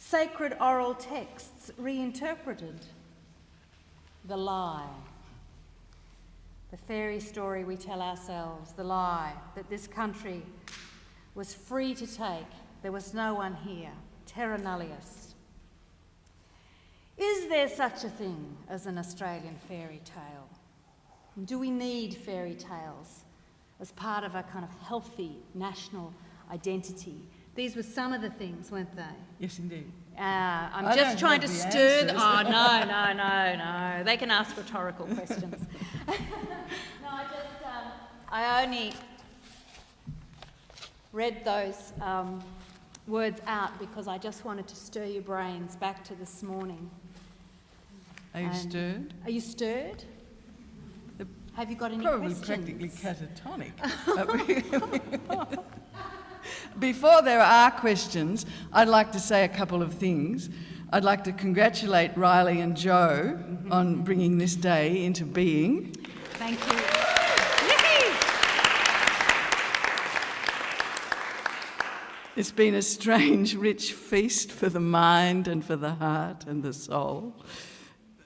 Sacred oral texts reinterpreted. The lie. The fairy story we tell ourselves, the lie that this country was free to take. There was no one here. Terra nullius. Is there such a thing as an Australian fairy tale? Do we need fairy tales as part of a kind of healthy national identity? These were some of the things, weren't they? Yes, indeed. I'm just trying to stir the... Oh, no. They can ask rhetorical questions. No, I only read those words out because I just wanted to stir your brains back to this morning. Are you stirred? Are you stirred? Have you got any Probably questions? practically catatonic. Before there are questions, I'd like to say a couple of things. I'd like to congratulate Riley and Joe on bringing this day into being. Thank you. It's been a strange, rich feast for the mind and for the heart and the soul.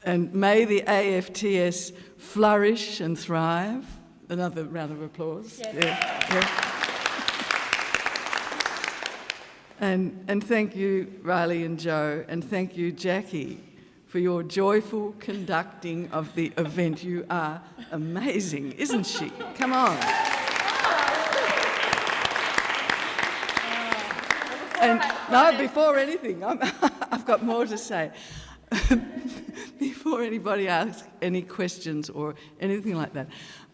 And may the AFTS flourish and thrive. Another round of applause. Yes. Yeah. And thank you, Riley and Joe, and thank you, Jackie, for your joyful conducting of the event. You are amazing, isn't she? Come on. And no, before anything, I've got more to say. Before anybody asks any questions or anything like that,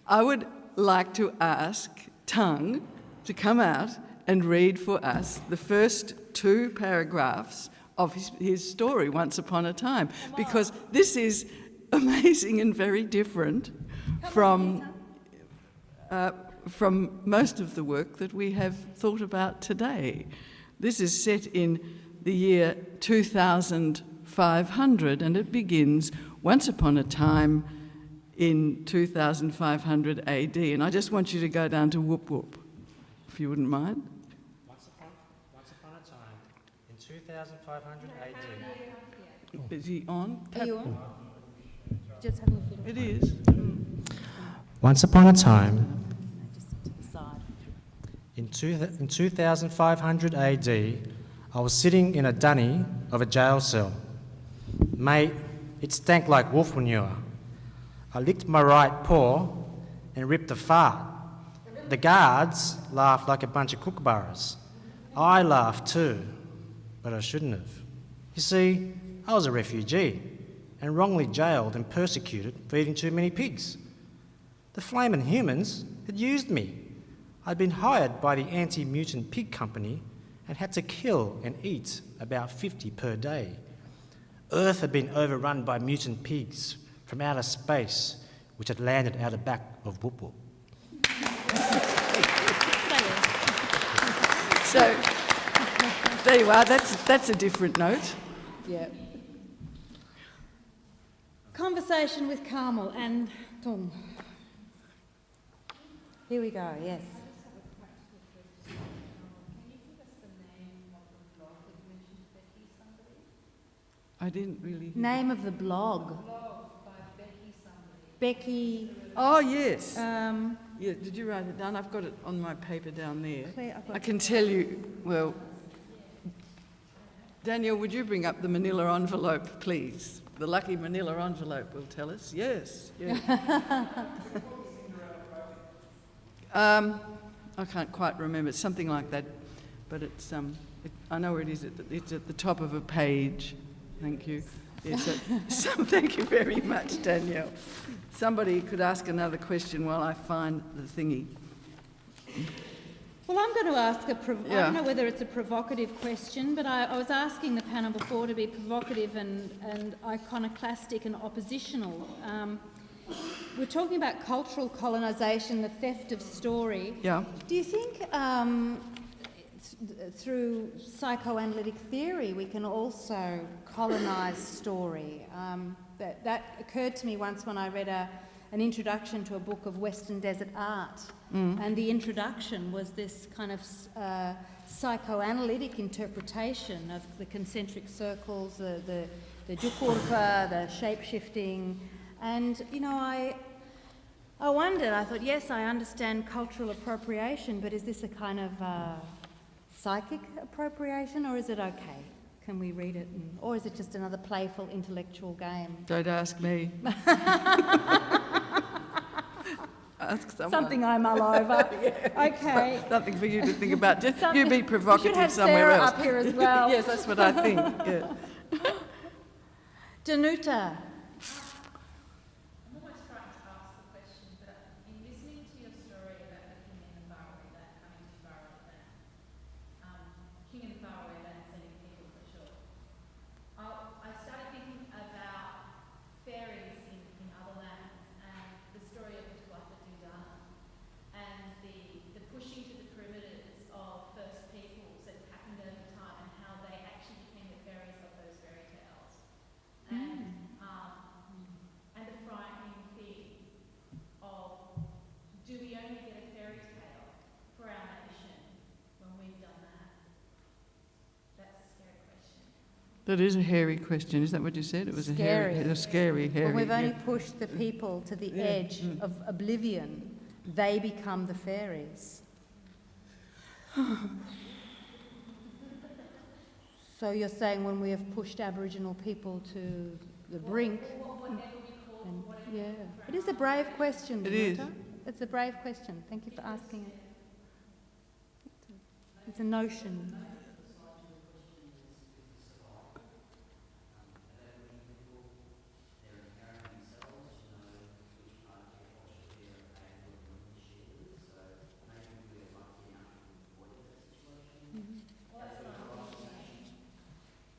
I would like to ask Tung to come out and read for us the first 2 paragraphs of his story, Once Upon a Time, because this is amazing and very different from most of the work that we have thought about today. This is set in the year 2500, and it begins once upon a time in 2500 AD. And I just want you to go down to whoop whoop, if you wouldn't mind. Once upon a time in 2500 AD. Is he on? Are you on? Just having a fiddle. It is. Once upon a time, Just to the side. in 2500 AD, I was sitting in a dunny of a jail cell. Mate, it stank like wolf manure. I licked my right paw and ripped a fart. The guards laughed like a bunch of kookaburras. I laughed too, but I shouldn't have. You see, I was a refugee and wrongly jailed and persecuted for eating too many pigs. The flaming humans had used me. I'd been hired by the anti-mutant pig company and had to kill and eat about 50 per day. Earth had been overrun by mutant pigs from outer space, which had landed out the back of Whoop Whoop. So, there you are. That's a different note. Yeah. Conversation with Carmel and Tung. Here we go, yes. I didn't really... Name of the blog? Becky... Oh, yes. Yeah, did you write it down? I've got it on my paper down there. Claire, I can tell you, well... Daniel, would you bring up the manila envelope, please? The lucky manila envelope will tell us. Yes. I can't quite remember. It's something like that, but it's I know where it is. It's at the top of a page. Thank you. Yes, thank you very much, Danielle. Somebody could ask another question while I find the thingy. Well, I'm going to ask I don't know whether it's a provocative question, but I was asking the panel before to be provocative and iconoclastic and oppositional. We're talking about cultural colonisation, the theft of story. Yeah. Do you think through psychoanalytic theory we can also colonise story? That occurred to me once when I read a an introduction to a book of Western desert art. And the introduction was this kind of psychoanalytic interpretation of the concentric circles, the jukurpa, the shape-shifting. And, you know, I wondered, I thought, yes, I understand cultural appropriation, but is this a kind of psychic appropriation, or is it okay? Can we read it? Or is it just another playful intellectual game? Don't ask me. Ask someone. Something I mull over. Okay. Nothing for you to think about. Just Something- you be provocative we should have somewhere Sarah else. up here as well. Yes, that's what I think. Yeah. Danuta. I'm always trying to ask the question, but in listening to your story about the king and the faraway land, coming to faraway land, king and faraway land sending people for sure. I started thinking about fairies in other lands and the story of the Tuatha De Danann and the pushing to the perimeters of First Peoples that happened over time and how they actually became the fairies of those fairy tales. And the frightening thing of, do we only get a fairy tale for our nation when we've done that? That's a scary question. That is a hairy question. Is that what you said? It was Scary. a scary, hairy. When we've only yeah. pushed the people to the edge of oblivion, they become the fairies. So you're saying when we have pushed Aboriginal people to the brink, and, yeah, it is a brave question. It is. Danuta. It's a brave question. Thank you for asking it. It's a notion.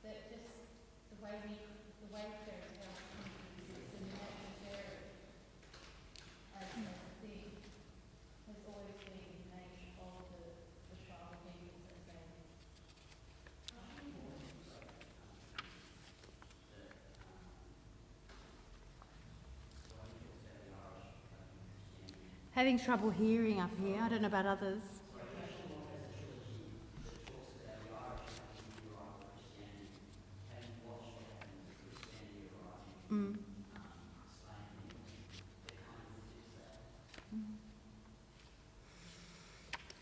That just the way fairy tales come to exist and the natural fairy as a thing has always been in the nature of the tribal peoples as they Having trouble hearing up here. I don't know about others.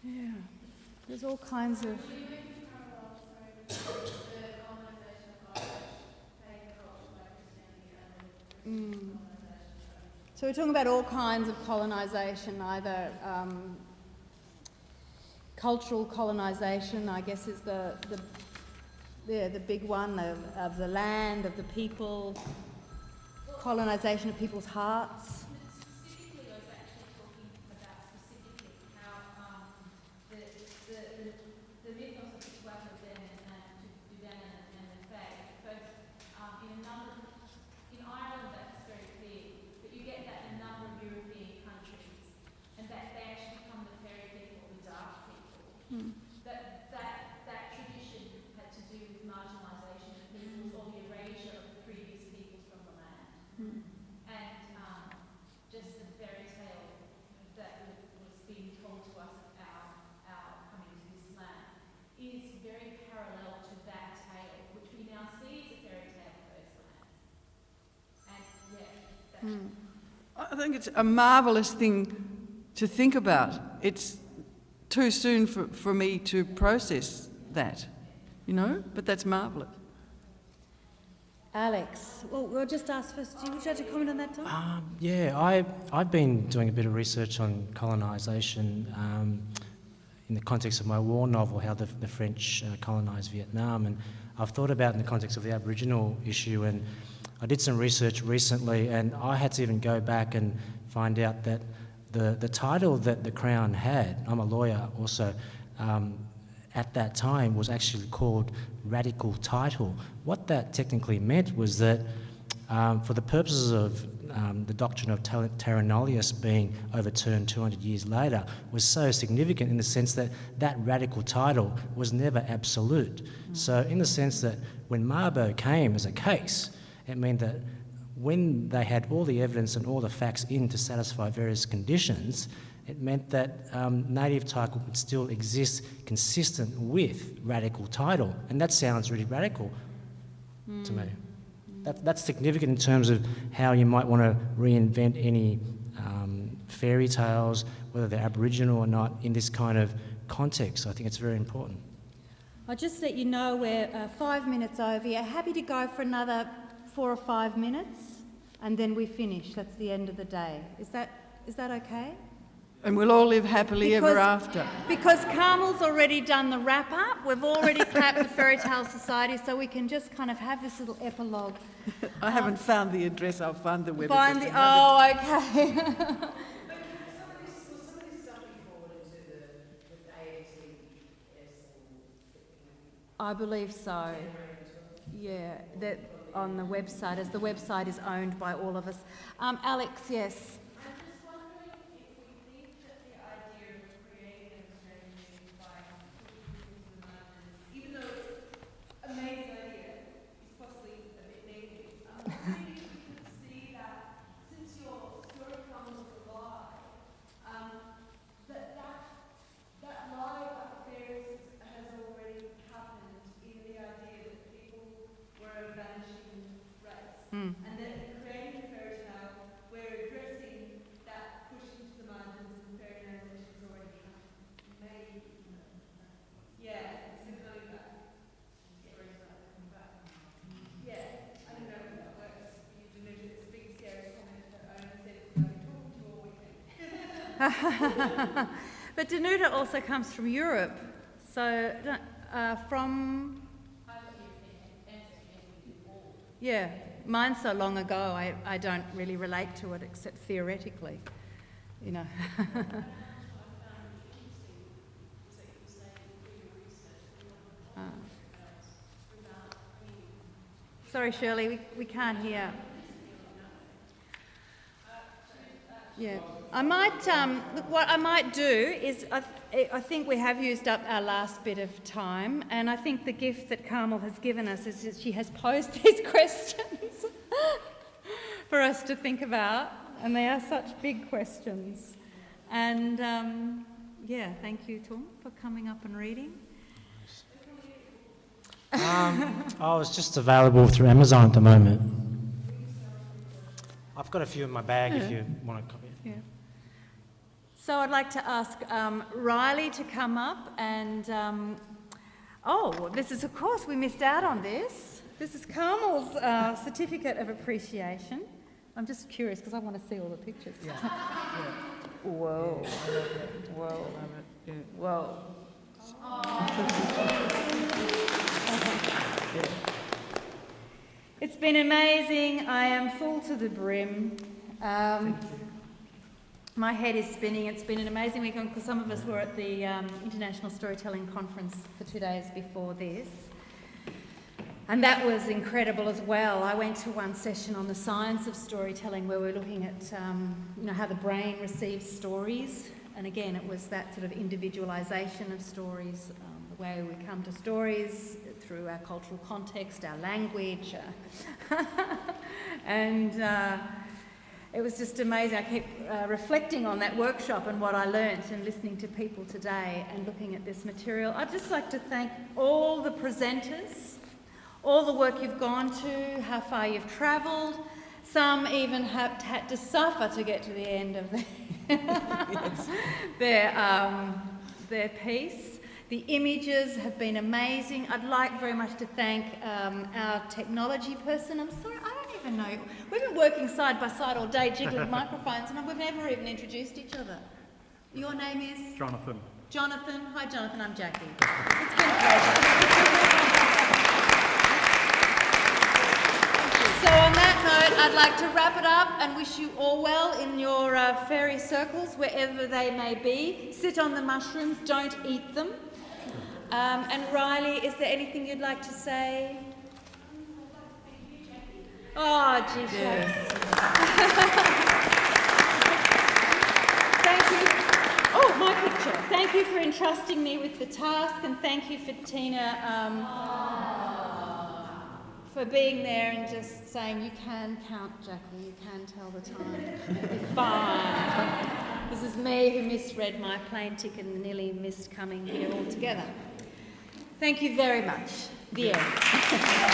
Yeah, there's all kinds of. So we're talking about all kinds of colonisation, either cultural colonisation, I guess, is the big one of the land, of the people, colonisation of people's hearts. Specifically, I was actually talking about specifically how the mythos of the Tuatha De Danann and the Fae, first in a number in Ireland that's very clear, but you get that in a number of European countries, and that they actually become the fairy people, the dark people. That tradition had to do with marginalisation of peoples or the erasure of the previous peoples from the land. And just the fairy tale that was being told to us about our coming to this land is very parallel to that tale, which we now see as a fairy tale of those lands. And I think it's a marvellous thing to think about. It's too soon for me to process that, you know, but that's marvellous. Alex, well, we'll just ask first. Would you like to comment on that, Tom? Yeah, I've been doing a bit of research on colonisation in the context of my war novel, how the French colonised Vietnam, and I've thought about it in the context of the Aboriginal issue, and I did some research recently, and I had to even go back and find out that the title that the Crown had, I'm a lawyer also, at that time was actually called radical title. What that technically meant was that for the purposes of the doctrine of terra nullius being overturned 200 years later was so significant in the sense that that radical title was never absolute. So in the sense that when Mabo came as a case, it meant that when they had all the evidence and all the facts in to satisfy various conditions, it meant that native title could still exist consistent with radical title. And that sounds really radical to me. That's significant in terms of how you might want to reinvent any fairy tales, whether they're Aboriginal or not, in this kind of context. I think it's very important. I'll just let you know we're 5 minutes over. You're happy to go for another 4 or 5 minutes, and then we finish. That's the end of the day. Is that okay? And we'll all live happily ever after. Because Carmel's already done the wrap-up. We've already clapped the Fairy Tale Society, so we can just kind of have this little epilogue. I haven't found the address. I'll find the web Find address. the... Oh, okay. I believe so. Yeah, that on the website, as the website is owned by all of us. Alex, yes. I'm just wondering if we think that the idea of creating an Australian name by pushing into the margins, even though it's an amazing idea, is possibly a bit negative. I'm wondering if we can see that since your story comes alive, that lie about fairies has already happened in the idea that people were a vanishing race. And that creating a fairy tale, we're addressing that push into the margins and fairyization has already happened. Maybe. Yeah, it's the coming back. Stories about coming back. Yeah, I don't know if that works. You didn't, it's a big scary comment that Ona said because I've been talking to all weekend. But Danuta also comes from Europe, so from... Yeah, mine's so long ago, I don't really relate to it except theoretically, you know. Sorry, Shirley, we can't hear. Yeah, I might, look, what I might do is, I think we have used up our last bit of time, and I think the gift that Carmel has given us is that she has posed these questions for us to think about, and they are such big questions. And yeah, thank you, Tom, for coming up and reading. It's just available through Amazon at the moment. I've got a few in my bag if you want to copy it. Yeah. So I'd like to ask Riley to come up and, this is, of course, we missed out on this. This is Carmel's certificate of appreciation. I'm just curious because I want to see all the pictures. Yeah. Yeah. Whoa. Whoa. Yeah. Whoa. Yeah. It's been amazing. I am full to the brim. My head is spinning. It's been an amazing week because some of us were at the International Storytelling Conference for 2 days before this. And that was incredible as well. I went to one session on the science of storytelling where we're looking at how the brain receives stories. And again, it was that sort of individualisation of stories, the way we come to stories through our cultural context, our language. And it was just amazing. I keep reflecting on that workshop and what I learnt and listening to people today and looking at this material. I'd just like to thank all the presenters, all the work you've gone to, how far you've travelled. Some even have had to suffer to get to the end of their piece. The images have been amazing. I'd like very much to thank our technology person. I'm sorry, I don't even know. We've been working side by side all day, jiggling microphones, and we've never even introduced each other. Your name is? Jonathan. Jonathan. Hi, Jonathan. I'm Jackie. It's been a pleasure. So on that note, I'd like to wrap it up and wish you all well in your fairy circles, wherever they may be. Sit on the mushrooms, don't eat them. And Riley, is there anything you'd like to say? Oh, gee, Yes. Thank you. Oh, my picture. Thank you for entrusting me with the task, and thank you for Tina for for being there and just saying, you can count, Jackie, you can tell the time. It'll be fine. This is me who misread my plane ticket and nearly missed coming here altogether. Thank you very much. The end.